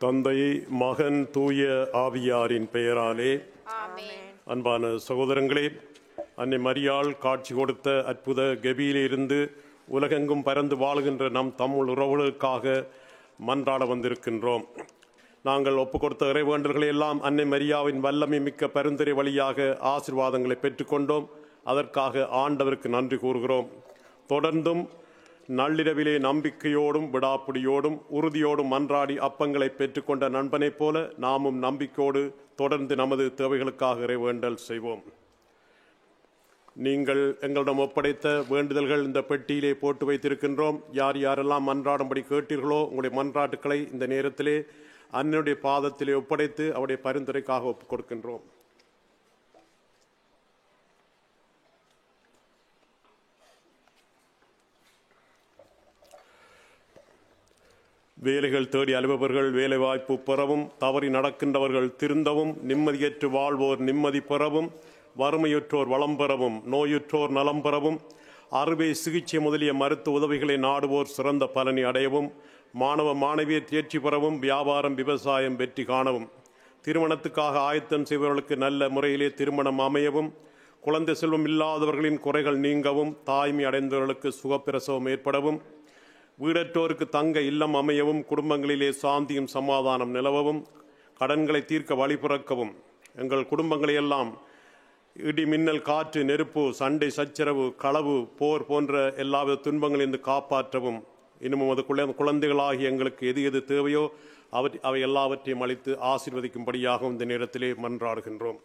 தந்தை, மகன், தூய ஆவியாரின் பெயராலே ஆமென். அன்பான சகோதரங்களே, அன்னை மரியாள் காட்சி கொடுத்த அற்புத கெபியிலிருந்து உலகெங்கும் பறந்து வாழுகின்ற நம் தமிழ் உறவுகளுக்காக மன்றாட வந்திருக்கின்றோம். நாங்கள் ஒப்பு கொடுத்த இறைவேண்டல்களை எல்லாம் அன்னை மரியாவின் வல்லமை மிக்க பரிந்துரை வழியாக ஆசீர்வாதங்களை பெற்றுக்கொண்டோம். அதற்காக ஆண்டவருக்கு நன்றி கூறுகிறோம். தொடர்ந்தும் நள்ளிரவிலே நம்பிக்கையோடும் விடாப்பிடியோடும் உறுதியோடும் மன்றாடி அப்பங்களை பெற்றுக்கொண்ட நண்பனைப் போல நாமும் நம்பிக்கையோடு தொடர்ந்து நமது தேவைகளுக்காக இறைவேண்டல் செய்வோம். நீங்கள் எங்களிடம் ஒப்படைத்த வேண்டுதல்கள் இந்த பெட்டியிலே போட்டு வைத்திருக்கின்றோம். யார் யாரெல்லாம் மன்றாடும்படி கேட்டீர்களோ உங்களுடைய மன்றாட்டுக்களை இந்த நேரத்திலே அன்னையுடைய பாதத்திலே ஒப்படைத்து அவருடைய பரிந்துரைக்காக ஒப்புக் கொடுக்கின்றோம். வேலைகள் தேடி அலுவலர்கள் வேலைவாய்ப்பு பெறவும், தவறி நடக்கின்றவர்கள் திருந்தவும், நிம்மதியற்று வாழ்வோர் நிம்மதி பெறவும், வறுமையுற்றோர் வளம் பெறவும், நோயுற்றோர் நலம் பெறவும், அறுவை சிகிச்சை முதலிய மருத்துவ உதவிகளை நாடுவோர் சிறந்த பலனை அடையவும், மாணவ மாணவியர் தேர்ச்சி பெறவும், வியாபாரம் விவசாயம் வெற்றி காணவும், திருமணத்துக்காக ஆயத்தம் செய்பவர்களுக்கு நல்ல முறையிலே திருமணம் அமையவும், குழந்தை செல்வம் இல்லாதவர்களின் குறைகள் நீங்கவும், தாய்மை அடைந்தவர்களுக்கு சுகப்பிரசவம் ஏற்படவும், வீடற்றோருக்கு தங்க இல்லம் அமையவும், குடும்பங்களிலே சாந்தியும் சமாதானம் நிலவவும், கடன்களை தீர்க்க வழி பிறக்கவும், எங்கள் குடும்பங்களையெல்லாம் இடி மின்னல் காற்று நெருப்பு சண்டை சச்சரவு களவு போர் போன்ற எல்லாவித துன்பங்களிலிருந்து காப்பாற்றவும், இன்னமும் அது குழந்தைகளாகி எங்களுக்கு எது எது தேவையோ அவை எல்லாவற்றையும் அளித்து ஆசீர்வதிக்கும்படியாக இந்த நேரத்திலே மன்றாடுகின்றோம்.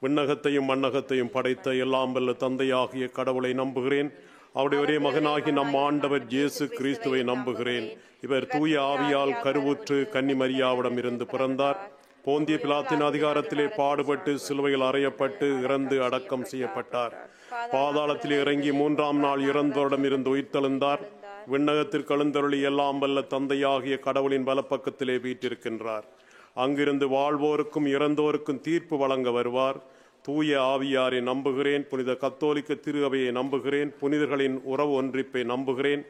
விண்ணகத்தையும் மண்ணகத்தையும் படைத்த எல்லாம் வல்ல தந்தையாகிய கடவுளை நம்புகிறேன். அவருடைய ஒரே மகனாகி நம் ஆண்டவர் இயேசு கிறிஸ்துவை நம்புகிறேன். இவர் தூய ஆவியால் கருவுற்று கன்னி மரியாவிடம் இருந்து பிறந்தார். போந்திய பிலாத்தின் அதிகாரத்திலே பாடுபட்டு சிலுவையில் அறையப்பட்டு இறந்து அடக்கம் செய்யப்பட்டார். பாதாளத்திலே இறங்கி 3ஆம் நாள் இறந்தோரிடம் இருந்து உயிர்த்தெழுந்தார். விண்ணகத்திற்கு எழுந்தருளி எல்லாம் வல்ல தந்தையாகிய கடவுளின் வலப்பக்கத்திலே வீற்றிருக்கின்றார். அங்கிருந்து வாழ்வோருக்கும் இறந்தோருக்கும் தீர்ப்பு வழங்க வருவார். தூய ஆவியாரை நம்புகிறேன். புனித கத்தோலிக்க திரு அவையை நம்புகிறேன். புனிதர்களின் உறவு ஒன்றிப்பை நம்புகிறேன்.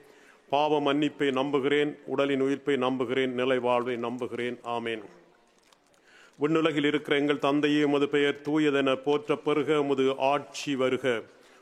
பாவ மன்னிப்பை நம்புகிறேன். உடலின் உயிர்ப்பை நம்புகிறேன். நிலை வாழ்வை நம்புகிறேன். ஆமேன். விண்ணுலகில் இருக்கிற எங்கள் தந்தையே, உமது பெயர் தூயதென போற்ற பெருக, உமது ஆட்சி வருக.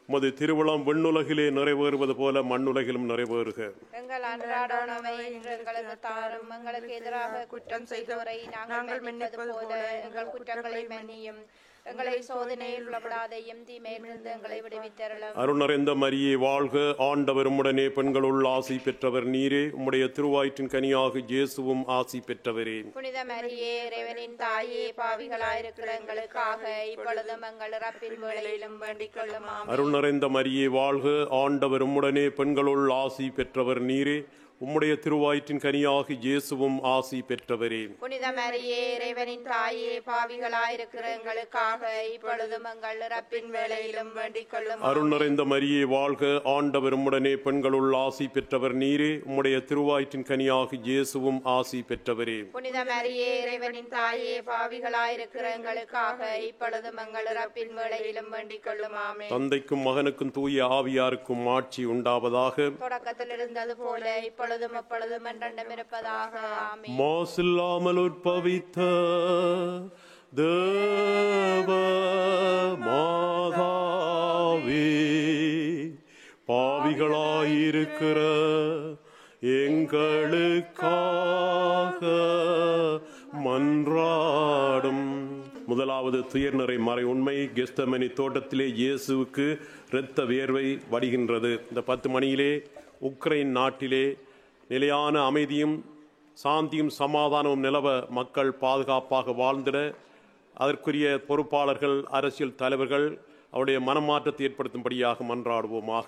உமது திருவுளம் விண்ணுலகிலே நிறைவேறுவது போல மண்ணுலகிலும் நிறைவேறுக. எங்கள் அன்றாட உணவை இன்று எங்களுக்கு தாரும். எங்களுக்கு எதிராக குற்றம் செய்தோரை நாங்கள் மன்னிப்பது போல எங்கள் குற்றங்களை மன்னியும். எங்களை சோதனையில் விடப்படாதையும் தீமையிலிருந்து எங்களை விடுவித்தருளும். அருணறிந்த மரியே வாழ்க. ஆண்டவர் உம்முடனே பெண்களுள் ஆசி பெற்றவர் நீரே. உம்முடைய திருவாயிற்றின் கனியாக இயேசுவும் ஆசி பெற்றவரே. புனித மரியே, இறைவனின் தாயே, பாவிகளாயிருக்கிற எங்களுக்காக இப்பொழுதும் எங்கள் இறப்பின் வேளையிலும் வேண்டிக் கொள்ளும். அருணறிந்த மரியே வாழ்க. ஆண்டவர் உம்முடனே பெண்களுள் ஆசி பெற்றவர் நீரே. உம்முடைய திருவாயிற்றின் கனியாக இயேசுவும் ஆசி பெற்றவரே. புனித மரியே, இறைவனின் தாயே, பாவிகளாயிருக்கிற எங்களுக்காக இப்பொழுதும் எங்கள் இறப்பின் வேளையிலும் வேண்டிக் கொள்ளும். அருள் நிறைந்த மரியே வாழ்க. ஆண்டவர் உம்முடனே பெண்களுள் ஆசி பெற்றவர் நீரே. உம்முடைய திருவாயிற்றின் கனியாக இயேசுவும் ஆசி பெற்றவரே. புனித மரியே, இறைவனின் தாயே, பாவிகளாயிருக்கிற எங்களுக்காக இப்பொழுதும் எங்கள் இறப்பின் வேளையிலும் வேண்டிக் கொள்ளும். ஆமென். தந்தைக்கும் மகனுக்கும் தூய ஆவியாருக்கும் ஆட்சி உண்டாவதாக. தொடக்கத்தில் இருந்தது போல இப்பொழுதும் எப்பொழுதும் என்றென்றும் இருப்பதாக. ஆமென். மாசில்லாமல் உற்பவித்த தேவ மாதாவே, பாவிகளாயிருக்கிற எங்களுக்காக மன்றாடும். முதலாவது துயர்நிறை மறை உண்மை. கெத்செமனே தோட்டத்திலே இயேசுவுக்கு இரத்த வேர்வை வடிகின்றது. இந்த 10 மணியிலே உக்ரைன் நாட்டிலே நிலையான அமைதியும் சாந்தியும் சமாதானமும் நிலவ மக்கள் பாதுகாப்பாக வாழ்ந்திட அதற்குரிய பொறுப்பாளர்கள், அரசியல் தலைவர்கள் அவருடைய மனமாற்றத்தை ஏற்படுத்தும்படியாக மன்றாடுவோமாக.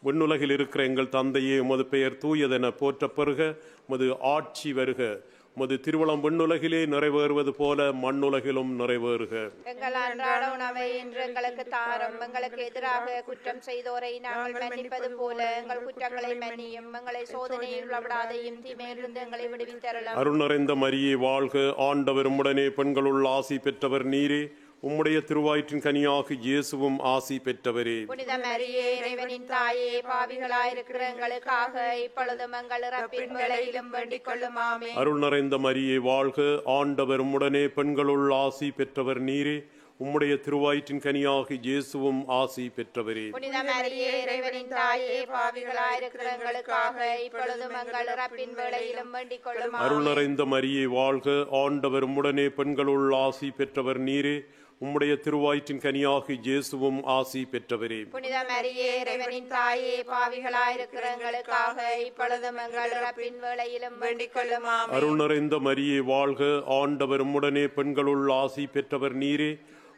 விண்ணுலகில் இருக்கிற எங்கள் தந்தையே, உமது பெயர் தூயதென போற்ற பெருக, உமது ஆட்சி வருக. உமது திருவுளம் விண்ணுலகிலே நிறைவேறுவது போல மண்ணுலகிலும் நிறைவேறுக. எங்கள் அன்றாட உணவை இன்று எங்களுக்கு தாரும். எங்களுக்கு எதிராக குற்றம் செய்தோரை நாங்கள் மன்னிப்பது போல எங்கள் குற்றங்களை மன்னியும். எங்களை சோதனையில் விடப்படாதையும் தீமையிலிருந்து எங்களை விடுவித்தருளும். அருள் நிறைந்த மரியே வாழ்க. ஆண்டவர் உம்முடனே பெண்களுள் ஆசி பெற்றவர் நீரே. உம்முடைய திருவயிற்றின் கனியாக இயேசுவும் ஆசி பெற்றவரே. புனித மரியே இறைவனின் தாயே, பாவிகளாயிருக்கிற எங்களுக்காக இப்பொழுதும் எங்கள் இறப்பின் வேளையிலும் வேண்டிக் கொள்ளும். ஆமென். அருள் நிறைந்த மரியே வாழ்க, ஆண்டவர் உம்முடனே, பெண்களுள் ஆசி பெற்றவர் நீரே. உம்முடைய திருவயிற்றின் கனியாக இயேசுவும் ஆசி பெற்றவரே. புனித மரியே இறைவனின் தாயே, பாவிகளாயிருக்கிற எங்களுக்காக இப்பொழுதும் எங்கள் இறப்பின் வேளையிலும் வேண்டிக் கொள்ளும். அருள் நிறைந்த மரியே வாழ்க, ஆண்டவர் உம்முடனே, பெண்களுள் ஆசி பெற்றவர் நீரே. உம்முடைய திருவயிற்றின் கனியாக இயேசுவும் ஆசி பெற்றவரே. புனித மரியே இறைவனின் தாயே, பாவிகளாயிருக்கிற எங்களுக்காக இப்பொழுதும் எங்கள் இறப்பின் வேளையிலும் வேண்டிக் கொள்ளும். அருள் நிறைந்த மரியே வாழ்க, ஆண்டவர் உம்முடனே, பெண்களுள் ஆசி பெற்றவர் நீரே.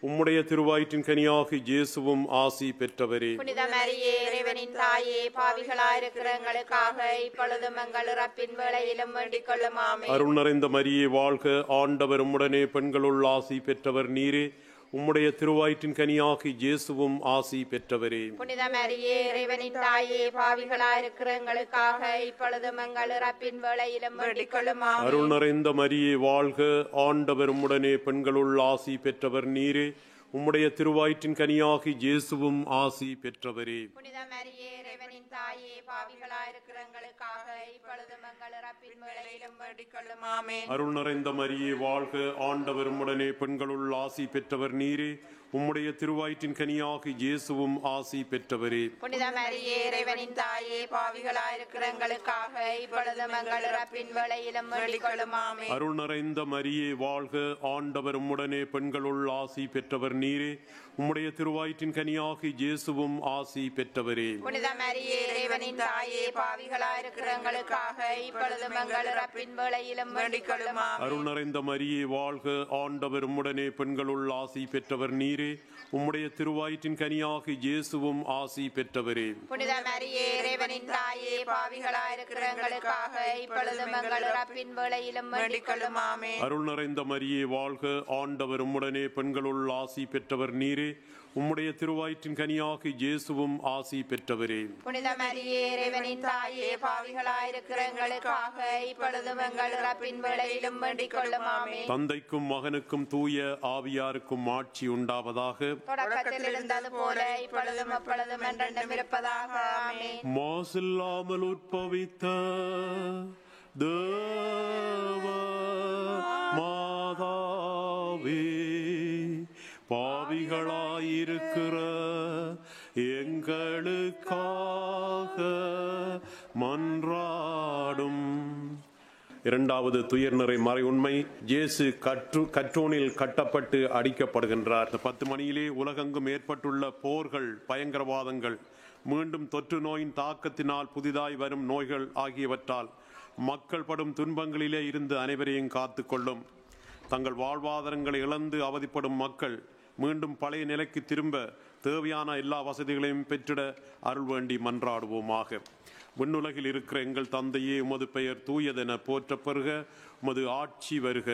உம்முடைய திருவயிற்றின் கனியாக இயேசுவும் ஆசி பெற்றவரே. புனித மரியே இறைவனின் தாயே, பாவிகளாயிருக்கிற எங்களுக்காக இப்பொழுதும் எங்கள் இறப்பின் வேளையிலும் வேண்டிக் கொள்ளும். அருள் நிறைந்த மரியே வாழ்க, ஆண்டவர் உம்முடனே, பெண்களுள் ஆசி பெற்றவர் நீரே. உம்முடைய திருவயிற்றின் கனியாக இயேசுவும் ஆசி பெற்றவரே. புனித மரியே இறைவனின் தாயே, பாவிகளாயிருக்கிற எங்களுக்காக இப்பொழுதும் எங்கள் இறப்பின் வேளையிலும் வேண்டிக் கொள்ளும். அருள் நிறைந்த மரியே வாழ்க, ஆண்டவர் உம்முடனே, பெண்களுள் ஆசி பெற்றவர் நீரே. உம்முடைய திருவயிற்றின் கனியாக இயேசுவும் ஆசி பெற்றவரே. புனித மரியே இறைவனின் தாயே, பாவிகளாயிருக்கிற எங்களுக்காக இப்பொழுதும் எங்கள் இறப்பின் வேளையிலும் வேண்டிக் கொள்ளும். ஆமென். அருள் நிறைந்த மரியே வாழ்க, ஆண்டவர் உம்முடனே, பெண்களுள் ஆசி பெற்றவர் நீரே. உம்முடைய திருவயிற்றின் கனியாக இயேசுவும் ஆசி பெற்றவரே. புனித மரியே இறைவனின் தாயே, பாவிகளாயிருக்கிற எங்களுக்காக இப்பொழுதும் எங்கள் இறப்பின் வேளையிலும் வேண்டிக் கொள்ளும். ஆமென். அருள் நிறைந்த மரியே வாழ்க, ஆண்டவர் உம்முடனே, பெண்களுள் ஆசி பெற்றவர் நீரே. உம்முடைய திருவயிற்றின் கனியாக இயேசுவும் ஆசி பெற்றவரே. புனித மரியே இறைவனின் தாயே, பாவிகளாயிருக்கிற எங்களுக்காக இப்பொழுதும் எங்கள் இறப்பின் வேளையிலும் வேண்டிக் கொள்ளும். அருள் நிறைந்த மரியே வாழ்க, ஆண்டவர் உம்முடனே, பெண்களுள் ஆசி பெற்றவர் நீரே. உம்முடைய திருவயிற்றின் கனியாக இயேசுவும் ஆசி பெற்றவரே. புனித மரியே இறைவனின் தாயே, பாவிகளாயிருக்கிற எங்களுக்காக இப்பொழுதும் எங்கள் இறப்பின் வேளையிலும் வேண்டிக் கொள்ளும். ஆமென். அருள் நிறைந்த மரியே வாழ்க, ஆண்டவர் உம்முடனே, பெண்களுள் ஆசி பெற்றவர் நீரே. உம்முடைய திருவயிற்றின் கனியாக இயேசுவும் ஆசி பெற்றவரே. புனித மரியே இறைவனின் தாயே, பாவிகளாயிருக்கிற எங்களுக்காக இப்பொழுதும் எங்கள் இறப்பின் வேளையிலும் வேண்டிக் கொள்ளும். ஆமென். தந்தைக்கும் மகனுக்கும் தூய ஆவியாருக்கும் ஆட்சி உண்டாவதாக. தொடக்கத்தில் இருந்தது போல இப்பொழுதும் எப்பொழுதும் என்றென்றும் இருப்பதாக. ஆமென். மாசில்லாமல் உற்பவித்த தேவ மாதாவே, பாவிகளாயிருக்கிற எங்களுக்காக மன்றாடும். இரண்டாவது துயர்நிறை மறை உண்மை. இயேசு கற்றோனில் கட்டப்பட்டு அடிக்கப்படுகின்றார். 10 மணியிலே உலகெங்கும் ஏற்பட்டுள்ள போர்கள், பயங்கரவாதங்கள், மீண்டும் தொற்று நோயின் தாக்கத்தினால் புதிதாய் வரும் நோய்கள் ஆகியவற்றால் மக்கள் படும் துன்பங்களிலே இருந்து அனைவரையும் காத்து கொள்ளும். தங்கள் வாழ்வாதாரங்களை இழந்து அவதிப்படும் மக்கள் மீண்டும் பழைய நிலைக்கு திரும்ப தேவையான எல்லா வசதிகளையும் பெற்றிட அருள் வேண்டி மன்றாடுவோமாக. விண்ணுலகில் இருக்கிற எங்கள் தந்தையே, உமது பெயர் தூயதென போற்றப் பெறுக. உமது ஆட்சி வருக.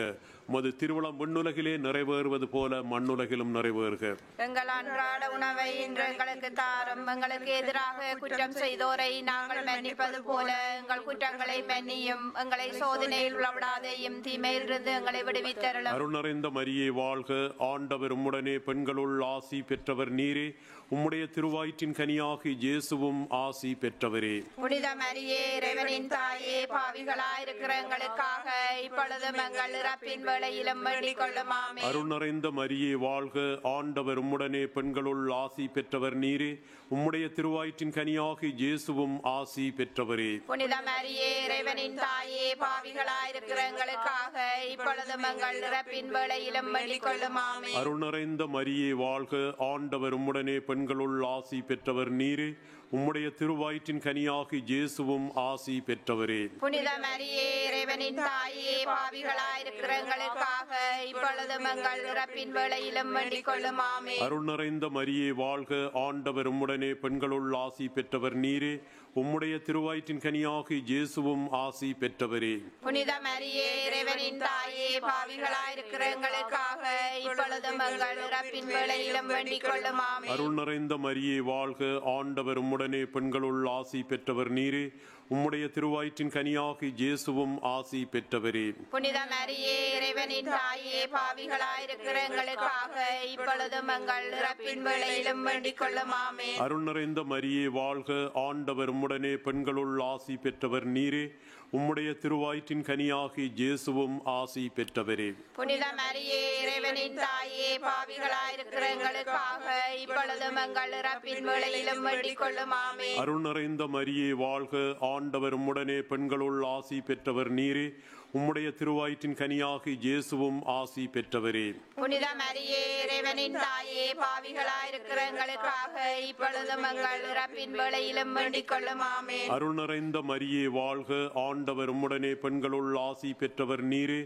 உமது திருவுளம் விண்ணுலகிலே நிறைவேறுவது போல மண்ணுலகிலும் நிறைவேறுக. எங்கள் அன்றாட உணவை இன்று எங்களுக்கு தாரும். எங்களுக்கு எதிராக குற்றம் செய்தோரை நாங்கள் மன்னிப்பது போல எங்கள் குற்றங்களை மன்னியும். எங்களை சோதனையில் விடாதையும் தீமையிலிருந்து எங்களை விடுவித்தருளும். அருள் நிறைந்த மரியே வாழ்க, ஆண்டவர் உம்முடனே, பெண்களுள் ஆசி பெற்றவர் நீரே. உம்முடைய திருவயிற்றின் கனியாக இயேசுவும் ஆசி பெற்றவரே. புனித மரியே இறைவனின் தாயே, பாவிகளாயிருக்கிற எங்களுக்காக இப்பொழுதும் எங்கள் இறப்பின் வேளையிலும் வேண்டிக் கொள்ளும். ஆமென். அருள் நிறைந்த மரியே வாழ்க, ஆண்டவர் உம்முடனே, பெண்களுள் ஆசி பெற்றவர் நீரே. உம்முடைய திருவயிற்றின் கனியாக இயேசுவும் ஆசி பெற்றவரே. புனித மரியே இறைவனின் தாயே, பாவிகளாயிருக்கிற எங்களுக்காக இப்பொழுதும் எங்கள் இறப்பின் வேளையிலும் வேண்டிக் கொள்ளும். ஆமென். அருள் நிறைந்த மரியே வாழ்க, ஆண்டவர் உம்முடனே, பெண்களுள் ஆசி பெற்றவர் நீரே. உம்முடைய திருவயிற்றின் கனியாக இயேசுவும் ஆசி பெற்றவரே. புனித மரியே இறைவனின் தாயே, பாவிகளாயிருக்கிற எங்களுக்காக இப்பொழுதும் எங்கள் இறப்பின் வேளையிலும் வேண்டிக் கொள்ளும். ஆமென். அருள் நிறைந்த மரியே வாழ்க, ஆண்டவர் உம்முடனே, பெண்களுள் ஆசி பெற்றவர் நீரே. உம்முடைய திருவயிற்றின் கனியாக இயேசுவும் ஆசி பெற்றவரே. புனித மரியே இறைவனின் தாயே, பாவிகளாயிருக்கிற எங்களுக்காக இப்பொழுதும் எங்கள் இறப்பின் வேளையிலும் வேண்டிக் கொள்ளும். ஆமென். அருள் நிறைந்த மரியே வாழ்க, ஆண்டவர் உம்முடனே, பெண்களுள் ஆசி பெற்றவர் நீரே. உம்முடைய திருவயிற்றின் கனியாகி இயேசுவும் ஆசி பெற்றவரே. புனித மரியே இறைவனின் தாயே, பாவிகளாயிருக்கிற எங்களுக்காக இப்பொழுதும் எங்கள் இறப்பின் வேளையிலும் வேண்டிக் கொள்ளும். ஆமென். அருள் நிறைந்த மரியே வாழ்க, ஆண்டவர் உம்முடனே, பெண்களுள் ஆசி பெற்றவர் நீரே. உம்முடைய திருவயிற்றின் கனியாகி இயேசுவும் ஆசி பெற்றவரே. புனித மரியே இறைவனின் தாயே, பாவிகளாயிருக்கிற எங்களுக்காக இப்பொழுதும் எங்கள் இறப்பின் வேளையிலும் வேண்டிக் கொள்ளும். ஆமென். அருள் நிறைந்த மரியே வாழ்க, ஆண்டவர் உம்முடனே, பெண்களுள் ஆசி பெற்றவர் நீரே. உம்முடைய திருவயிற்றின் கனியாகி இயேசுவும் ஆசி பெற்றவரே. புனித மரியே இறைவனின் தாயே, பாவிகளாயிருக்கிற எங்களுக்காக இப்பொழுதும் எங்கள் இறப்பின் வேளையிலும் வேண்டிக் கொள்ளும். ஆமென். அருள் நிறைந்த மரியே வாழ்க, ஆண்டவர் உம்முடனே, பெண்களுள் ஆசி பெற்றவர் நீரே.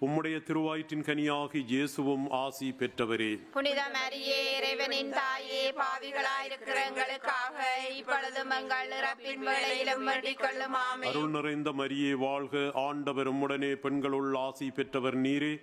உம்முடைய திருவயிற்றின் கனியாகி இயேசுவும் ஆசி பெற்றவரே. புனித மரியே இறைவனின் தாயே, பாவிகளாயிருக்கிற எங்களுக்காக இப்பொழுதும் எங்கள் இறப்பின் வேளையிலும் வேண்டிக் கொள்ளும். ஆமென். அருள் நிறைந்த மரியே வாழ்க, ஆண்டவர் உம்முடனே, பெண்களுள் ஆசி பெற்றவர் நீரே.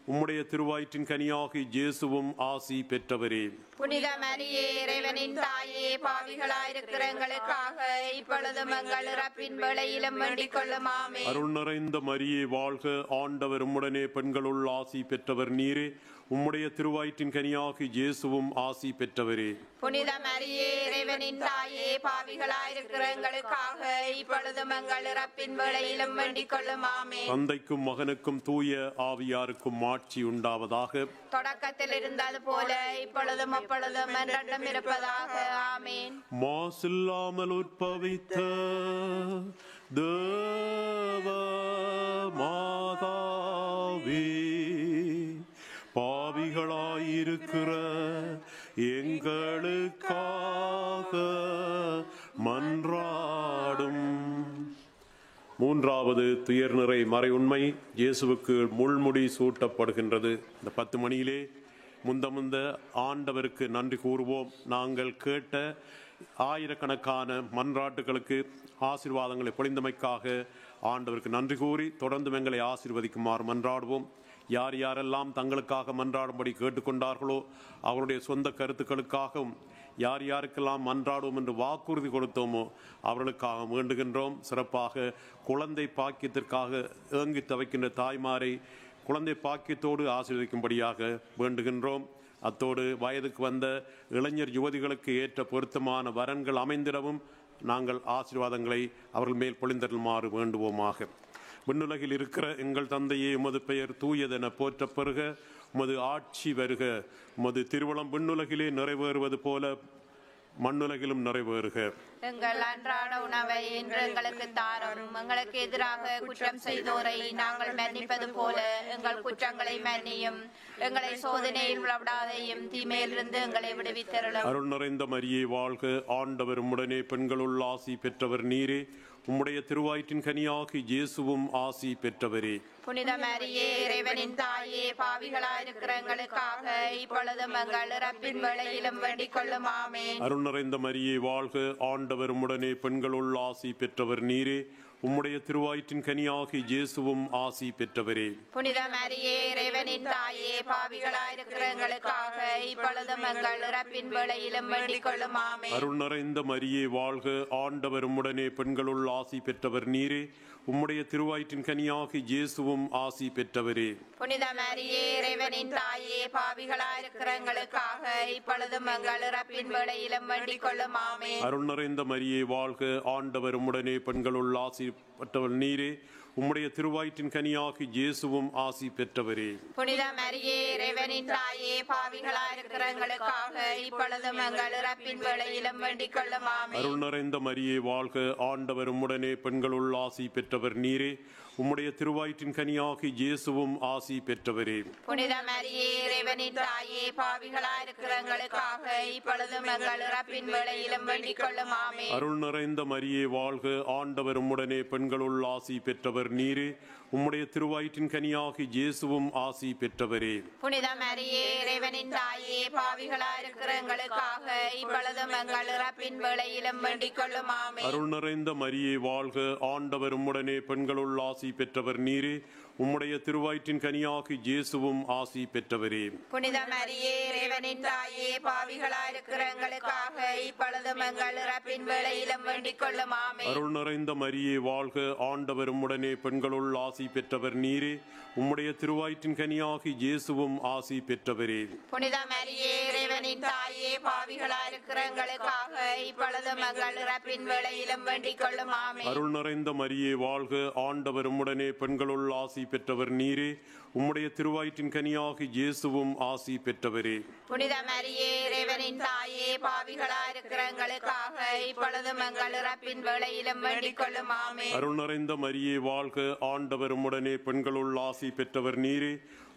உம்முடைய திருவயிற்றின் கனியாகி இயேசுவும் ஆசி பெற்றவரே. புனித மரியே இறைவனின் தாயே, பாவிகளாயிருக்கிற எங்களுக்காக இப்பொழுதும் எங்கள் இறப்பின் வேளையிலும் வேண்டிக் கொள்ளும். ஆமென். அருள் நிறைந்த மரியே வாழ்க, ஆண்டவர் உம்முடனே, பெண்களுள் ஆசி பெற்றவர் நீரே. உம்முடைய திருவயிற்றின் கனியாகி இயேசுவும் ஆசி பெற்றவரே. புனித மரியே இறைவனின் தாயே, பாவிகளாயிருக்கிற எங்களுக்காக இப்பொழுதும் எங்கள் இறப்பின் வேளையிலும் வேண்டிக் கொள்ளும். ஆமென். தந்தைக்கும் மகனுக்கும் தூய ஆவியாருக்கும் ஆட்சி உண்டாவதாக. தொடக்கத்தில் இருந்தது போல இப்பொழுதும் அப்பொழுதும் என்றென்றும் இருப்பதாக. ஆமென். மாசில்லாமல் உற்பவித்த தேவ மாதாவே, பாவிகளாயிருக்கிற எங்களுக்காக மன்றாடும். மூன்றாவது துயர்நிறை மறை உண்மை, இயேசுவுக்கு முள்முடி சூட்டப்படுகின்றது. இந்த 10 மணியிலே முந்த ஆண்டவருக்கு நன்றி கூறுவோம். நாங்கள் கேட்ட ஆயிரக்கணக்கான மன்றாட்டுகளுக்கு ஆசீர்வாதங்களை பொழிந்தமைக்காக ஆண்டவருக்கு நன்றி கூறி தொடர்ந்து எங்களை ஆசீர்வதிக்குமாறு மன்றாடுவோம். யார் யாரெல்லாம் தங்களுக்காக மன்றாடும்படி கேட்டுக்கொண்டார்களோ அவருடைய சொந்த கருத்துக்களுக்காகவும் யார் யாருக்கெல்லாம் மன்றாடுவோம் என்று வாக்குறுதி கொடுத்தோமோ அவர்களுக்காக வேண்டுகின்றோம். சிறப்பாக குழந்தை பாக்கியத்திற்காக ஏங்கி தவிக்கின்ற தாய்மாரை குழந்தை பாக்கியத்தோடு ஆசீர்வதிக்கும்படியாக வேண்டுகின்றோம். அத்தோடு வயதுக்கு வந்த இளைஞர் யுவதிகளுக்கு ஏற்ற பொருத்தமான வரன்கள் அமைந்திடவும் நாங்கள் ஆசீர்வாதங்களை அவர்கள் மேல் பொழிந்தருளுமாறு வேண்டுவோமாக. விண்ணுலகில் இருக்கிற எங்கள் தந்தையே, உமது பெயர் தூயதென போற்ற பெறுக. உமது ஆட்சி வருக. உமது திருவுளம் விண்ணுலகிலே நிறைவேறுவது போல மண்ணுலகிலும் நிறைவேறுக. எங்கள் அன்றாட உணவை இன்று எங்களுக்கு தாரும். எங்களுக்கு எதிராக குற்றம் செய்தோரை நாங்கள் மன்னிப்பது போல எங்கள் குற்றங்களை மன்னியும். எங்களை சோதனையில் விடாதையும் தீமையிலிருந்து எங்களை விடுவித்தருளும். அருள் நிறைந்த மரியே வாழ்க, ஆண்டவர் உம்முடனே, பெண்களுள் ஆசி பெற்றவர் நீரே. உம்முடைய திருவயிற்றின் கனியாகி இயேசுவும் ஆசி பெற்றவரே. புனித மரியே இறைவனின் தாயே, பாவிகளாயிருக்கிற எங்களுக்காக இப்பொழுதும் எங்கள் இறப்பின் வேளையிலும் வேண்டிக் கொள்ளும். ஆமென். அருள் நிறைந்த மரியே வாழ்க, ஆண்டவர் உம்முடனே, பெண்களுள் ஆசி பெற்றவர் நீரே. உம்முடைய திருவயிற்றின் கனியாகி இயேசுவும் ஆசி பெற்றவரே. புனித மரியே இறைவனின் தாயே, பாவிகளாயிருக்கிற எங்களுக்காக இப்பொழுதும் எங்கள் இறப்பின் வேளையிலும் வேண்டிக் கொள்ளும். ஆமென். அருள் நிறைந்த மரியே வாழ்க, ஆண்டவர் உம்முடனே, பெண்களுள் ஆசி பெற்றவர் நீரே. உம்முடைய திருவயிற்றின் கனியாகி இயேசுவும் ஆசி பெற்றவரே. புனித மரியே இறைவனின் தாயே, பாவிகளாயிருக்கிற எங்களுக்காக இப்பொழுதும் எங்கள் இறப்பின் வேளையிலும் வேண்டிக் கொள்ளும். ஆமென். அருள் நிறைந்த மரியே வாழ்க, ஆண்டவர் உம்முடனே, பெண்களுள் ஆசி பெற்றவர் நீரே. உம்முடைய திருவயிற்றின் கனியாகி இயேசுவும் ஆசி பெற்றவரே. புனித மரியே இறைவனின் தாயே, பாவிகளாயிருக்கிற எங்களுக்காக இப்பொழுதும் எங்கள் இறப்பின் வேளையிலும் வேண்டிக் கொள்ளும். ஆமென். அருள் நிறைந்த மரியே வாழ்க, ஆண்டவர் உம்முடனே, பெண்களுள் ஆசி பெற்றவர் நீரே. உம்முடைய திருவயிற்றின் கனியாகி இயேசுவும் ஆசி பெற்றவரே. புனித மரியே இறைவனின் தாயே, பாவிகளாயிருக்கிற எங்களுக்காக இப்பொழுதும் எங்கள் இறப்பின் வேளையிலும் வேண்டிக் கொள்ளும். ஆமென். அருள் நிறைந்த மரியே வாழ்க, ஆண்டவர் உம்முடனே, பெண்களுள் ஆசி பெற்றவர் நீரே. உம்முடைய திருவயிற்றின் கனியாகி இயேசுவும் ஆசி பெற்றவரே. புனித மரியே இறைவனின் தாயே, பாவிகளாயிருக்கிற எங்களுக்காக இப்பொழுதும் எங்கள் இறப்பின் வேளையிலும் வேண்டிக் கொள்ளும். ஆமென். அருள் நிறைந்த மரியே வாழ்க, ஆண்டவர் உம்முடனே, பெண்களுள் ஆசி ஆசி பெற்றவர் நீரே. உம்முடைய திருவயிற்றின் கனியாகி இயேசுவும் ஆசி பெற்றவரே. புனித மரியே, இறைவனின் தாயே, பாவிகளாயிருக்கிற எங்களுக்காக இப்பொழுதும் எங்கள் இறப்பின் வேளையிலும் வேண்டிக் கொள்ளும். ஆமென். அருள் நிறைந்த மரியே வாழ்க, ஆண்டவர் உம்முடனே, பெண்களுள் ஆசி பெற்றவர் நீரே. உம்முடைய திருவயிற்றின் கனியாகி இயேசுவும் ஆசி பெற்றவரே. புனித மரியே, இறைவனின் தாயே, பாவிகளாயிருக்கிற எங்களுக்காக இப்பொழுதும் எங்கள் இறப்பின் வேளையிலும் வேண்டிக் கொள்ளும். ஆமென். அருள் நிறைந்த மரியே வாழ்க, ஆண்டவர் உம்முடனே, பெண்களுள் ஆசி பெற்றவர் நீரே. உம்முடைய திருவயிற்றின் கனியாகி இயேசுவும் ஆசி பெற்றவரே. புனித மரியே, இறைவனின் தாயே, பாவிகளாயிருக்கிற எங்களுக்காக இப்பொழுதும் எங்கள் இறப்பின் வேளையிலும் வேண்டிக் கொள்ளும். ஆமென். அருள் நிறைந்த மரியே வாழ்க, ஆண்டவர் உம்முடனே, பெண்களுள் ஆசி பெற்றவர் நீரே.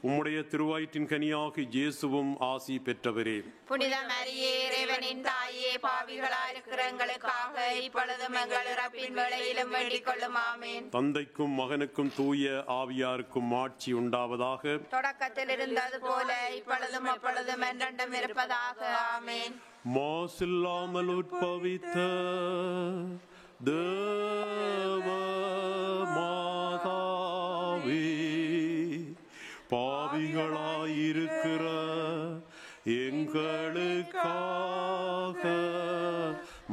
உம்முடைய திருவயிற்றின் கனியாகி இயேசுவும் ஆசி பெற்றவரே. புனித மரியே, இறைவனின் தாயே, பாவிகளாயிருக்கிற எங்களுக்காக இப்பொழுதும் எங்கள் இறப்பின் வேளையிலும் வேண்டிக் கொள்ளும். ஆமென். தந்தைக்கும் மகனுக்கும் தூய ஆவியாருக்கும் ஆட்சி உண்டாவதாக. தொடக்கத்தில் இருந்தது போல இப்பொழுதும் அப்பொழுதும் என்றென்றும் இருப்பதாக. ஆமென். மாசில்லாமல் உட்பவித்த தேவ மாதாவே, பாவிகளாயிருக்கிற எங்களுக்காக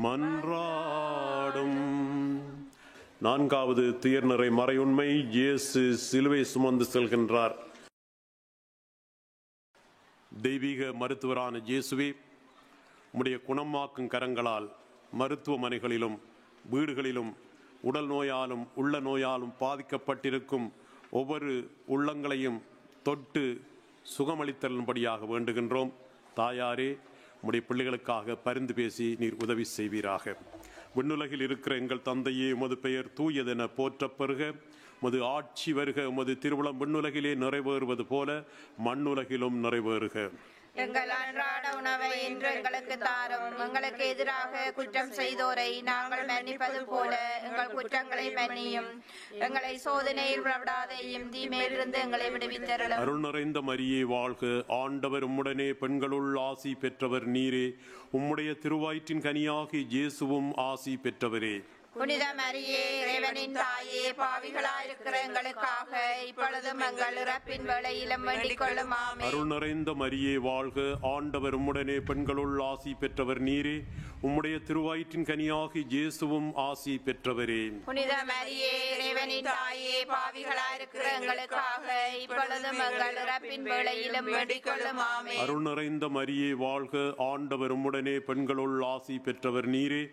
மன்றாடும். நான்காவது துயர்நிறை மறையுண்மை. இயேசு சிலுவை சுமந்து செல்கின்றார். தெய்வீக மருத்துவரான இயேசுவே, உம்முடைய குணமாக்கும் கரங்களால் மருத்துவமனைகளிலும் வீடுகளிலும் உடல் நோயாலும் உள்ள நோயாலும் பாதிக்கப்பட்டிருக்கும் ஒவ்வொரு உள்ளங்களையும் தொட்டு சுகமளித்தலும்படியாக வேண்டுகின்றோம். தாயாரே, உம்முடைய பிள்ளைகளுக்காக பரிந்து பேசி நீர் உதவி செய்வீராக. விண்ணுலகில் இருக்கிற எங்கள் தந்தையே, உமது பெயர் தூயதென போற்றப்பெறுக. உமது ஆட்சி வருக. உமது திருவுளம் விண்ணுலகிலே நிறைவேறுவது போல மண்ணுலகிலும் நிறைவேறுக. எங்கள் அன்றாட உணவை இன்று எங்களுக்கு தாரும். எங்களுக்கு எதிராக குற்றம் செய்தோரை நாங்கள் மன்னிப்பது போல எங்கள் குற்றங்களை மன்னியும். எங்களை சோதனையில் விடாதையும் தீமையிலிருந்து எங்களை விடுவித்தருளும். அருள் நிறைந்த மரியே வாழ்க, ஆண்டவர் உம்முடனே, பெண்களுள் ஆசி பெற்றவர் நீரே. உம்முடைய திருவயிற்றின் கனியாகி இயேசுவும் ஆசி பெற்றவரே. புனித மரியே, இறைவனின் தாயே, பாவிகளாயிருக்கிற எங்களுக்காக இப்பொழுதும் எங்கள் இறப்பின் வேளையிலும் வேண்டிக் கொள்ளும். ஆமென். அருள் நிறைந்த மரியே வாழ்க, ஆண்டவர் உம்முடனே, பெண்களுள் ஆசி பெற்றவர் நீரே. உம்முடைய திருவயிற்றின் கனியாகி இயேசுவும் ஆசி பெற்றவரே. புனித மரியே, இறைவனின் தாயே, பாவிகளாயிருக்கிற எங்களுக்காக இப்பொழுதும் எங்கள் இறப்பின் வேளையிலும் வேண்டிக் கொள்ளும். ஆமென். அருள் நிறைந்த மரியே வாழ்க, ஆண்டவர் உம்முடனே, பெண்களுள் ஆசி பெற்றவர் நீரே.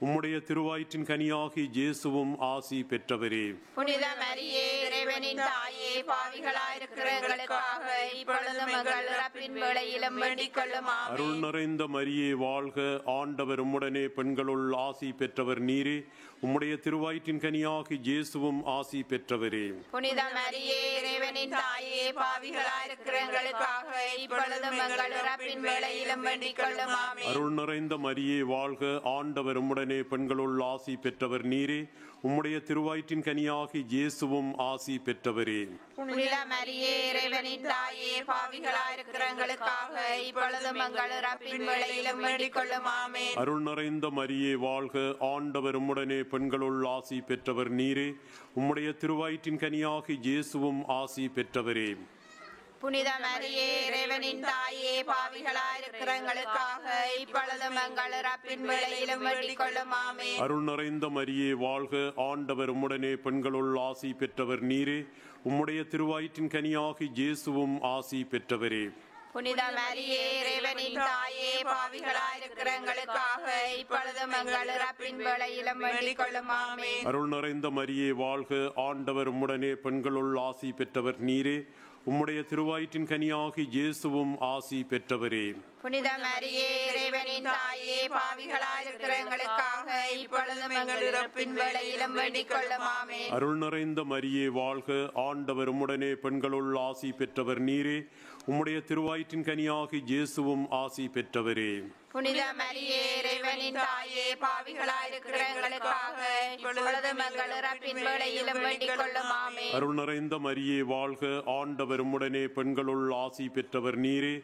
உம்முடைய திருவயிற்றின் கனியாகி இயேசுவும் ஆசி பெற்றவரே. புனித மரியே, இறைவனின் தாயே, பாவிகளாயிருக்கிற எங்களுக்காக இப்பொழுதும் எங்கள் இறப்பின் வேளையிலும் வேண்டிக் கொள்ளும். ஆமென். அருள் நிறைந்த மரியே வாழ்க, ஆண்டவர் உம்முடனே, பெண்களுள் ஆசி பெற்றவர் நீரே. உம்முடைய திருவயிற்றின் கனியாகி இயேசுவும் ஆசி பெற்றவரே. புனித மரியே, இறைவனின் தாயே, பாவிகளாயிருக்கிற எங்களுக்காக இப்பொழுதும் எங்கள் இறப்பின் வேளையிலும் வேண்டிக் கொள்ளும். ஆமென். அருள் நிறைந்த மரியே வாழ்க, ஆண்டவர் உம்முடனே, பெண்களுள் ஆசி பெற்றவர் நீரே. உம்முடைய திருவயிற்றின் கனியாகி இயேசுவும் ஆசி பெற்றவரே. புனித மரியே, இறைவனின் தாயே, பாவிகளாயிருக்கிற எங்களுக்காக இப்பொழுதும் எங்கள் இறப்பின் வேளையிலும் வேண்டிக் கொள்ளும். ஆமென். அருள் நிறைந்த மரியே வாழ்க, ஆண்டவர் உம்முடனே, பெண்களுள் ஆசி பெற்றவர் நீரே. உம்முடைய திருவயிற்றின் கனியாகி இயேசுவும் ஆசி பெற்றவரே. புனித மரியே, இறைவனின் தாயே, பாவிகளாயிருக்கிற எங்களுக்காக இப்பொழுதும் எங்கள் இறப்பின் வேளையிலும் வேண்டிக் கொள்ளும். ஆமென். அருள் நிறைந்த மரியே வாழ்க, ஆண்டவர் உம்முடனே, பெண்களுள் ஆசி பெற்றவர் நீரே. உம்முடைய திருவயிற்றின் கனியாகி இயேசுவும் ஆசி பெற்றவரே. புனித மரியே, இறைவனின் தாயே, பாவிகளாயிருக்கிற எங்களுக்காக இப்பொழுதும் எங்கள் இறப்பின் வேளையிலும் வேண்டிக் கொள்ளும். ஆமென். அருள் நிறைந்த மரியே வாழ்க, ஆண்டவர் உம்முடனே, பெண்களுள் ஆசி பெற்றவர் நீரே. உம்முடைய திருவயிற்றின் கனியாகி இயேசுவும் ஆசி பெற்றவரே. புனித மரியே, இறைவனின் தாயே, பாவிகளாயிருக்கிற எங்களுக்காக இப்பொழுதும் எங்கள் இறப்பின் வேளையிலும் வேண்டிக் கொள்ளும். ஆமென். அருள் நிறைந்த மரியே வாழ்க, ஆண்டவர் உம்முடனே, பெண்களுள் ஆசி பெற்றவர் நீரே. உம்முடைய திருவயிற்றின் கனியாகி இயேசுவும் ஆசி பெற்றவரே. புனித மரியே, இறைவனின் தாயே, பாவிகளாயிருக்கிற எங்களுக்காக இப்பொழுதும் எங்கள் இறப்பின் வேளையிலும் வேண்டிக் கொள்ளும். ஆமென். அருள் நிறைந்த மரியே வாழ்க, ஆண்டவர் உம்முடனே, பெண்களுள் ஆசி பெற்றவர் நீரே.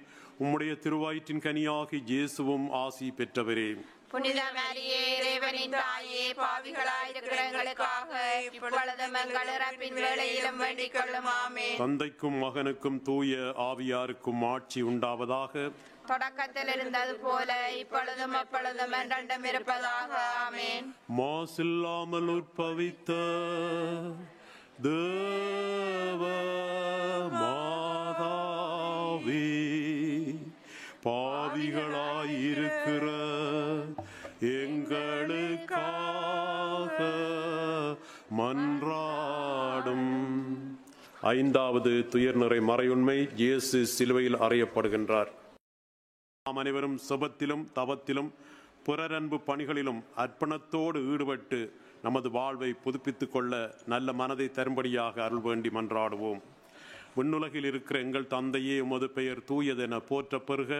உம்முடைய திருவயிற்றின் கனியாகி இயேசுவும் ஆசி பெற்றவரே. புனித மரியே இறைவனின் தாயே, பாவிகளாயிருக்கிற எங்களுக்காக இப்பொழுதும் எங்கள் இறப்பின் வேளையிலும் வேண்டிக் கொள்ளும். ஆமென். தந்தைக்கும் மகனுக்கும் தூய ஆவியாருக்கும் ஆட்சி உண்டாவதாக. தொடக்கத்தில் இருந்தது போல இப்பொழுதும் எப்பொழுதும் என்றென்றும் இருப்பதாக. ஆமென். மாசில்லாமல் உற்பவித்த தேவ மாதாவே, பாவிகளாயிருக்கிற எங்களுக்காக மன்றாடும். ஐந்தாவது துயர்நிறை மறையுண்மை, இயேசு சிலுவையில் அறையப்படுகின்றார். நாம் அனைவரும் செபத்திலும் தவத்திலும் பிறரன்பு பணிகளிலும் அர்ப்பணத்தோடு ஈடுபட்டு நமது வாழ்வை புதுப்பித்துக் கொள்ள நல்ல மனதை தரும்படியாக அருள் வேண்டி மன்றாடுவோம். விண்ணுலகில் இருக்கிற எங்கள் தந்தையே, உமது பெயர் தூயதென போற்ற பெறுக.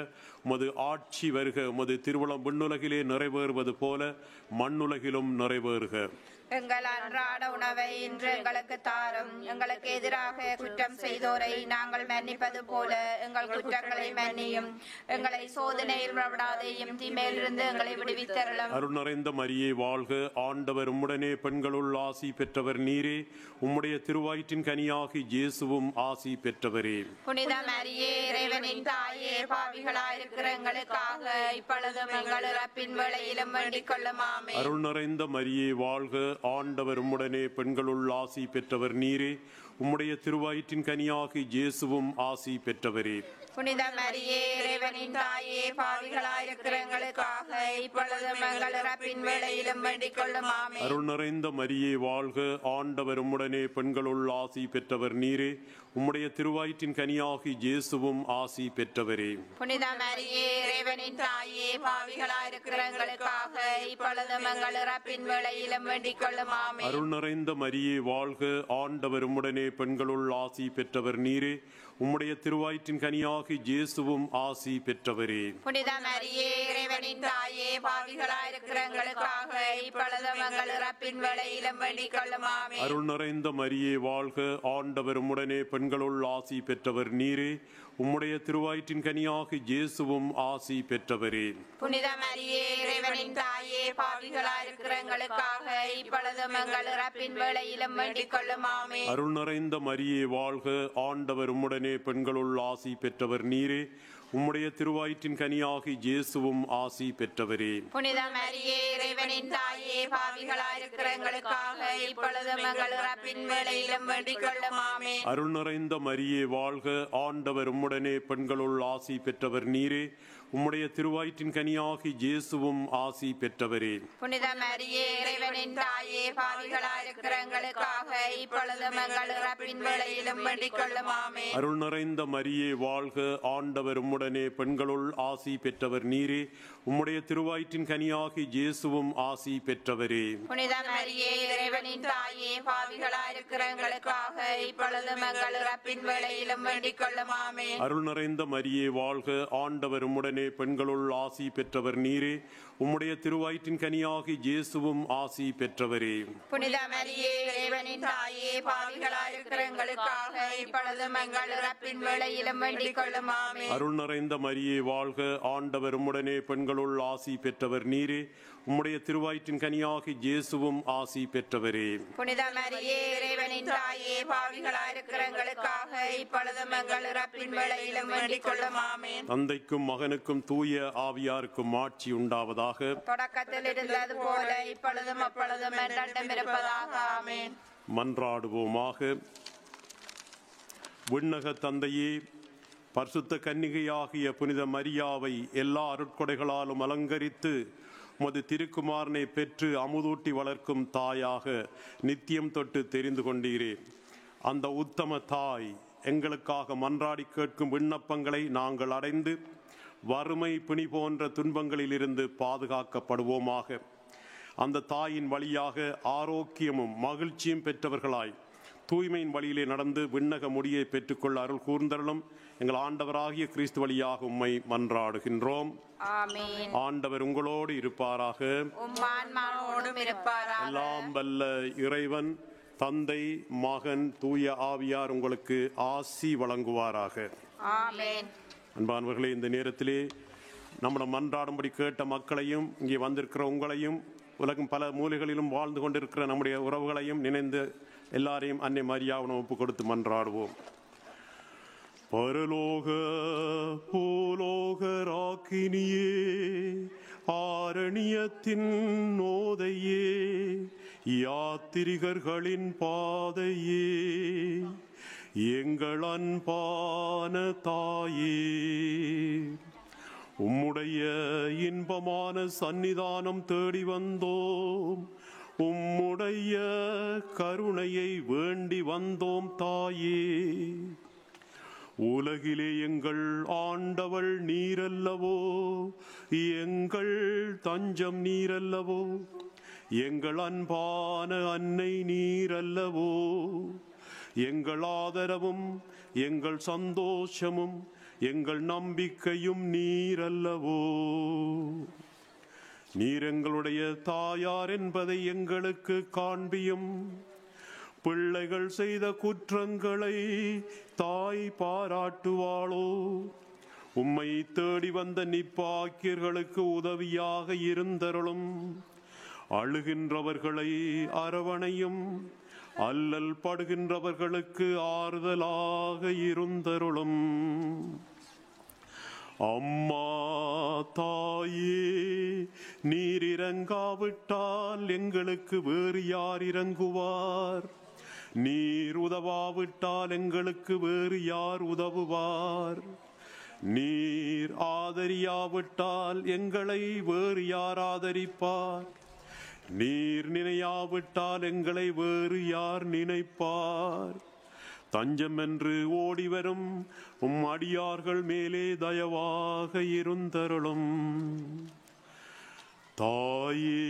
உமது ஆட்சி வருக. உமது திருவுளம் விண்ணுலகிலே நிறைவேறுவது போல மண்ணுலகிலும் நிறைவேறுக. எங்கள் அன்றாட உணவை இன்று எங்களுக்கு தாரும். எங்களுக்கு எதிராக குற்றம் செய்தோரை நாங்கள் மன்னிப்பது போல எங்கள் குற்றங்களை மன்னியும். எங்களை சோதனையில் விடாதேயும், தீமையிலிருந்து எங்களை விடுவித்தருளும். அருள் நிறைந்த மரியே வாழ்க. ஆண்டவர் உம்முடனே, பெண்களுள் ஆசி பெற்றவர் நீரே. உம்முடைய திருவயிற்றின் கனியாகி இயேசுவும் ஆசி பெற்றவரே. புனித மரியே இறைவனின் தாயே, பாவிகளாயிருக்கிற எங்களுக்காக இப்பொழுதும் எங்கள் இறப்பின் வேளையிலும் வேண்டிக் கொள்ளும். ஆமென். அருள் நிறைந்த மரியே வாழ்க. ஆண்டவர் உம்முடனே, பெண்களுள் ஆசி பெற்றவர் நீரே. உம்முடைய திருவயிற்றின் கனியாகி இயேசுவும் ஆசி பெற்றவரே. புனித மரியே இறைவனின் தாயே, பாவிகளாயிருக்கிற எங்களுக்காக இப்பொழுதும் எங்கள் இறப்பின் வேளையிலும் வேண்டிக் கொள்ளும். ஆமென். அருள் நிறைந்த மரியே வாழ்க. ஆண்டவர் உம்முடனே, பெண்களுள் ஆசி பெற்றவர் நீரே. உம்முடைய திருவயிற்றின் கனியாகி இயேசுவும் ஆசி பெற்றவரே. புனித மரியே இறைவனின் தாயே, பாவிகளாயிருக்கிற எங்களுக்காக இப்பொழுதும் எங்கள் இறப்பின் வேளையிலும் வேண்டிக் கொள்ளும். ஆமென். அருள் நிறைந்த மரியே வாழ்க. ஆண்டவர் உம்முடனே, பெண்களுள் ஆசி பெற்றவர் நீரே. உம்முடைய திருவயிற்றின் கனியாகி இயேசுவும் ஆசி பெற்றவரே. புனித மரியே இறைவனின் தாயே, பாவிகளாயிருக்கிற எங்களுக்காக இப்பொழுதும் எங்கள் இறப்பின் வேளையிலும் வேண்டிக் கொள்ளும். ஆமென். அருள் நிறைந்த மரியே வாழ்க. ஆண்டவர் உம்முடனே, பெண்களுள் ஆசி பெற்றவர் நீரே. உம்முடைய திருவயிற்றின் கனியாகி இயேசுவும் ஆசி பெற்றவரே. புனித மரியே இறைவனின் தாயே, பாவிகளாயிருக்கிற எங்களுக்காக இப்பொழுதும் எங்கள் இறப்பின் வேளையிலும் வேண்டிக் கொள்ளும். ஆமென். அருள் நிறைந்த மரியே வாழ்க. ஆண்டவர் உம்முடனே, பெண்களுள் ஆசி பெற்றவர் நீரே. உம்முடைய திருவயிற்றின் கனியாகி இயேசுவும் ஆசி பெற்றவரே. புனித மரியே இறைவனின் தாயே, பாவிகளாயிருக்கிற எங்களுக்காக இப்பொழுதும் எங்கள் இறப்பின் வேளையிலும் வேண்டிக் கொள்ளும். ஆமென். அருள் நிறைந்த மரியே வாழ்க. ஆண்டவர் உம்முடனே, பெண்களுள் ஆசி பெற்றவர் நீரே. உம்முடைய திருவயிற்றின் கனியாகி இயேசுவும் ஆசி பெற்றவரே. புனித மரியே இறைவனின் தாயே, பாவிகளாயிருக்கிற எங்களுக்காக இப்பொழுதும் எங்கள் இறப்பின் வேளையிலும் வேண்டிக் கொள்ளும். ஆமென். அருள் நிறைந்த மரியே வாழ்க. ஆண்டவர் உம்முடனே, பெண்களுள் ஆசி பெற்றவர் நீரே. உம்முடைய திருவயிற்றின் கனியாகி இயேசுவும் ஆசி பெற்றவரே. புனித மரியே இறைவனின் தாயே, பாவிகளாயிருக்கிற எங்களுக்காக இப்பொழுதும் எங்கள் இறப்பின் வேளையிலும் வேண்டிக் கொள்ளும். ஆமென். அருள் நிறைந்த மரியே வாழ்க. ஆண்டவர் உம்முடனே, பெண்களுள் ஆசி பெற்றவர் நீரே. உம்முடைய திருவயிற்றின் கனியாகி இயேசுவும் ஆசி பெற்றவரே. புனித மரியே இறைவனின் தாயே, பாவிகளாயிருக்கிற எங்களுக்காக இப்பொழுதும் எங்கள் இறப்பின் வேளையிலும் வேண்டிக் கொள்ளும். ஆமென். அருள் நிறைந்த மரியே வாழ்க. ஆண்டவர் உம்முடனே, பெண்களுள் ஆசி பெற்றவர் நீரே. உம்முடைய திருவயிற்றின் கனியாகி இயேசுவும் ஆசி பெற்றவரே. புனித மரியே இறைவனின் தாயே, பாவிகளாயிருக்கிற எங்களுக்காக இப்பொழுதும் எங்கள் இறப்பின் வேளையிலும் வேண்டிக் கொள்ளும். ஆமென். தந்தைக்கும் மகனுக்கும் தூய ஆவியாருக்கும் ஆட்சி உண்டாவதாக. தொடக்கத்தில் இருந்தது போல இப்பொழுதும் அப்பொழுதும் என்றென்றும் இருப்பதாக. ஆமென். மன்றாடுவோமாக. விண்ணக தந்தையே, பரிசுத்த கன்னிகையாகிய புனித மரியாவை எல்லா அருட்கொடைகளாலும் அலங்கரித்து உமது திருக்குமாரனை பெற்று அமுதூட்டி வளர்க்கும் தாயாக நித்தியம் தொட்டு தெரிந்து கொண்டீரே. அந்த உத்தம தாய் எங்களுக்காக மன்றாடி கேட்கும் விண்ணப்பங்களை நாங்கள் அடைந்து வறுமை, பிணி போன்ற துன்பங்களிலிருந்து பாதுகாக்கப்படுவோமாக. அந்த தாயின் வழியாக ஆரோக்கியமும் மகிழ்ச்சியும் பெற்றவர்களாய் தூய்மையின் வழியிலே நடந்து விண்ணக முடியை பெற்றுக்கொள்ள அருள் கூர்ந்தருளும். எங்கள் ஆண்டவராகிய கிறிஸ்து வழியாக உம்மை மன்றாடுகின்றோம். ஆமென். ஆண்டவர் உங்களோடு இருப்பாராக. உம் ஆன்மாவோடும் இருப்பாராக. எல்லாம் வல்ல இறைவன் தந்தை, மகன், தூய ஆவியார் உங்களுக்கு ஆசி வழங்குவாராக. ஆமென். அன்பானவர்களே, இந்த நேரத்திலே நம்மளை மன்றாடும்படி கேட்ட மக்களையும் இங்கே வந்திருக்கிற உங்களையும் உலகம் பல மூலைகளிலும் வாழ்ந்து கொண்டிருக்கிற நம்முடைய உறவுகளையும் நினைந்து எல்லாரையும் அன்னை மரியாவுடன் ஒப்பு கொடுத்து மன்றாடுவோம். பரலோக பூலோக ராக்கினியே, ஆரணியத்தின் நோதையே, யாத்திரிகர்களின் பாதையே, எங்கள் அன்பான தாயே, உம்முடைய இன்பமான சந்நிதானம் தேடி வந்தோம். உம்முடைய கருணையை வேண்டி வந்தோம் தாயே. உலகிலே எங்கள் ஆண்டவள் நீரல்லவோ, எங்கள் தஞ்சம் நீரல்லவோ, எங்கள் அன்பான அன்னை நீரல்லவோ, எங்கள் ஆதரவும் எங்கள் சந்தோஷமும் எங்கள் நம்பிக்கையும் நீரல்லவோ. நீர் எங்களுடைய தாயார் என்பதை எங்களுக்கு காண்பியும். பிள்ளைகள் செய்த குற்றங்களை தாய் பாராட்டுவாளோ? உம்மை தேடி வந்த நிப்பாக்கியர்களுக்கு உதவியாக இருந்தருளும். அழுகின்றவர்களை அரவணையும். அல்லல் படுகின்றவர்களுக்கு ஆறுதலாக இருந்தருளும். அம்மா தாயே, நீர் இறங்காவிட்டால் எங்களுக்கு வேறு யார் இறங்குவார்? நீர் உதவாவிட்டால் எங்களுக்கு வேறு யார் உதவுவார்? நீர் ஆதரியாவிட்டால் எங்களை வேறு யார் ஆதரிப்பார்? நீர் நினையாவிட்டால் எங்களை வேறு யார் நினைப்பார்? தஞ்சம் என்று ஓடிவரும் உம் அடியார்கள் மேலே தயவாக இருந்தருளும். தாயே,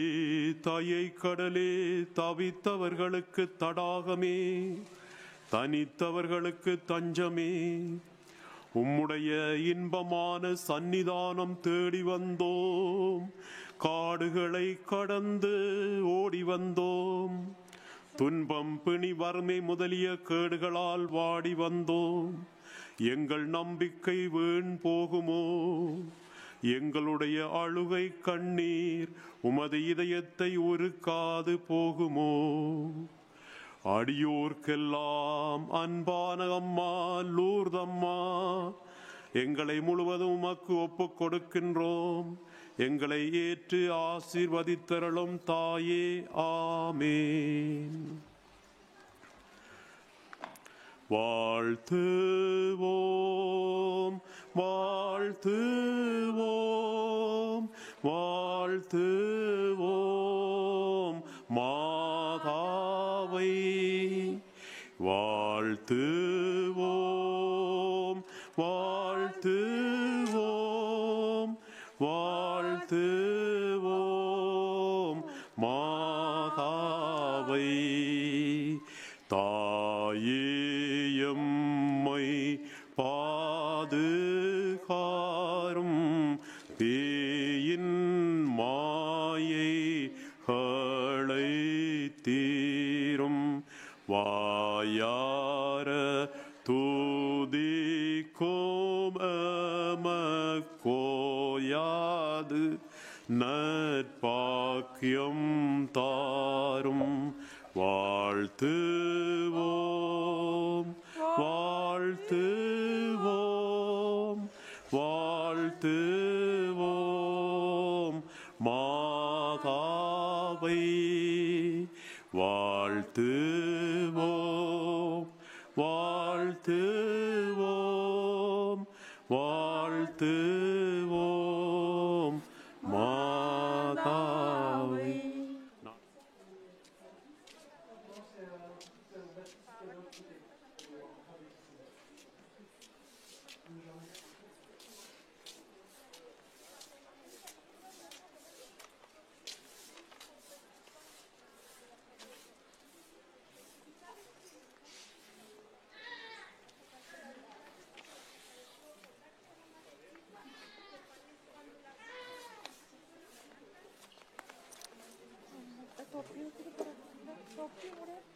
தாயை கடலே, தவித்தவர்களுக்கு தடாகமே, தனித்தவர்களுக்கு தஞ்சமே, உம்முடைய இன்பமான சந்நிதானம் தேடி வந்தோம். காடுகளை கடந்து ஓடி வந்தோம். துன்பம், பிணி, வறுமை முதலிய கேடுகளால் வாடி வந்தோம். எங்கள் நம்பிக்கை வீண் போகுமோ? எங்களுடைய அழுகை கண்ணீர் உமது இதயத்தை உருக்காது போகுமோ? அடியோர்க்கெல்லாம் அன்பான அம்மா லூர்தம்மா, எங்களை முழுவதும் உமக்கு ஒப்புக் கொடுக்கின்றோம். எங்களை ஏற்று ஆசீர்வதித்தருளும் தாயே. ஆமேன். வாழ்த்துவோம், வாழ்த்துவோம், வாழ்த்துவோம் மாதாவை. வாழ்த்துவோம், வாழ்த்துவோம், வாழ்த்துவோம் மாதாவை. தாயேயம்மை பாதுகாரும் பேயின் மாயைகளை தீரும். வாயார துதிக்கும் எமக்கோயாது நற்பாக்கியம் தாரும். வாழ்த்துவோம், வாழ்த்துவோம், வாழ்த்துவோம் மாதாவை. வாழ்த்துவோம், வாழ்த்துவோம், வாழ்த்துவோம் மாதாவை. Topluyor.